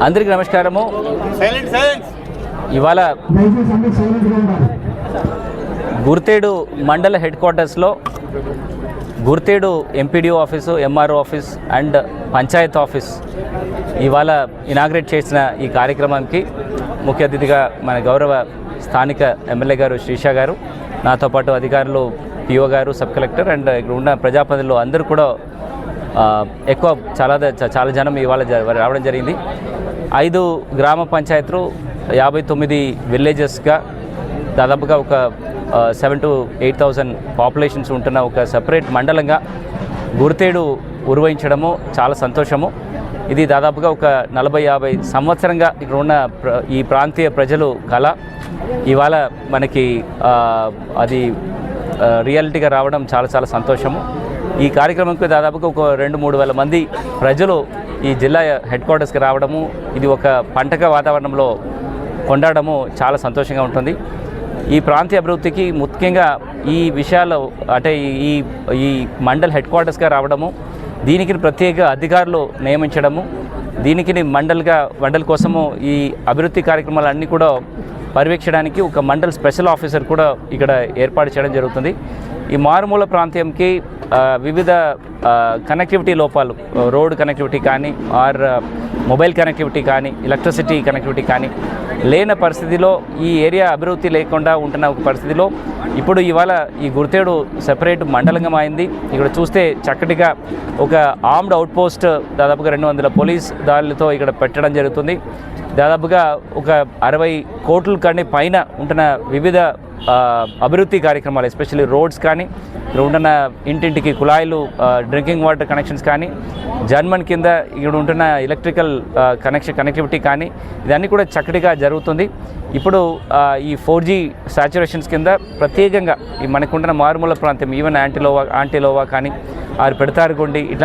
అందరికీ నమస్కారము. ఇవాళ గుర్తేడు మండల హెడ్ క్వార్టర్స్లో Gurthedu MPDO office, MRO office and panchayat office ఇవాళ ఇనాగ్రేట్ చేసిన ఈ కార్యక్రమానికి ముఖ్య అతిథిగా మన గౌరవ స్థానిక ఎమ్మెల్యే గారు శ్రీషా గారు, నాతో పాటు అధికారులు పిఓ గారు, సబ్ కలెక్టర్ అండ్ ఇక్కడ ఉన్న ప్రజాప్రతినిధులు అందరూ కూడా ఎక్కువ చాలా జనం ఇవాళ రావడం జరిగింది. 5 గ్రామ పంచాయతీలు 59 విలేజెస్గా దాదాపుగా ఒక 7,000 to 8,000 పాపులేషన్స్ ఉంటున్న ఒక సెపరేట్ మండలంగా గుర్తేడు ఉరువహించడము చాలా సంతోషము. ఇది దాదాపుగా ఒక 40-50 సంవత్సరంగా ఇక్కడ ఉన్న ఈ ప్రాంతీయ ప్రజలు కళ ఇవాళ మనకి అది రియాలిటీగా రావడం చాలా సంతోషము. ఈ కార్యక్రమంకి దాదాపుగా ఒక 2-3 వేల మంది ప్రజలు ఈ జిల్లా హెడ్ క్వార్టర్స్కి రావడము, ఇది ఒక పండగ వాతావరణంలో కొండడము చాలా సంతోషంగా ఉంటుంది. ఈ ప్రాంతీయ అభివృద్ధికి ముఖ్యంగా ఈ విషయాలు అంటే ఈ మండల్ హెడ్ క్వార్టర్స్గా రావడము, దీనికి ప్రత్యేక అధికారులు నియమించడము, దీనికి మండల్ కోసము ఈ అభివృద్ధి కార్యక్రమాలన్నీ కూడా పర్యవేక్షడానికి ఒక మండల్ స్పెషల్ ఆఫీసర్ కూడా ఇక్కడ ఏర్పాటు చేయడం జరుగుతుంది. ఈ మారుమూల ప్రాంతంకి వివిధ కనెక్టివిటీ లోపాలు, రోడ్ కనెక్టివిటీ కానీ ఆర్ మొబైల్ కనెక్టివిటీ కానీ ఎలక్ట్రిసిటీ కనెక్టివిటీ కానీ లేని పరిస్థితిలో, ఈ ఏరియా అభివృద్ధి లేకుండా ఉంటున్న ఒక పరిస్థితిలో ఇప్పుడు ఇవాళ ఈ గుర్తేడు సెపరేట్ మండలంగా అయింది. ఇక్కడ చూస్తే చక్కటిగా ఒక ఆర్మ్డ్ అవుట్ పోస్ట్ దాదాపుగా 200 పోలీస్ దాడులతో ఇక్కడ పెట్టడం జరుగుతుంది. దాదాపుగా ఒక 60 కోట్ల కన్నా పైన ఉంటున్న వివిధ అభివృద్ధి కార్యక్రమాలు, ఎస్పెషల్లీ రోడ్స్ కానీ, ఇక్కడ ఉంటున్న ఇంటింటికి కుళాయిలు, డ్రింకింగ్ వాటర్ కనెక్షన్స్ కానీ, జర్మన్ కింద ఇక్కడ ఉంటున్న ఎలక్ట్రికల్ కనెక్టివిటీ కానీ ఇదన్నీ కూడా చక్కటిగా జరుగుతుంది. ఇప్పుడు ఈ 4G సాచురేషన్స్ కింద ప్రత్యేకంగా ఈ మనకుంటున్న మారుమూల ప్రాంతం, ఈవెన్ ఆంటీలోవా కానీ ఆరు పెడతారుగుండి ఇట్లా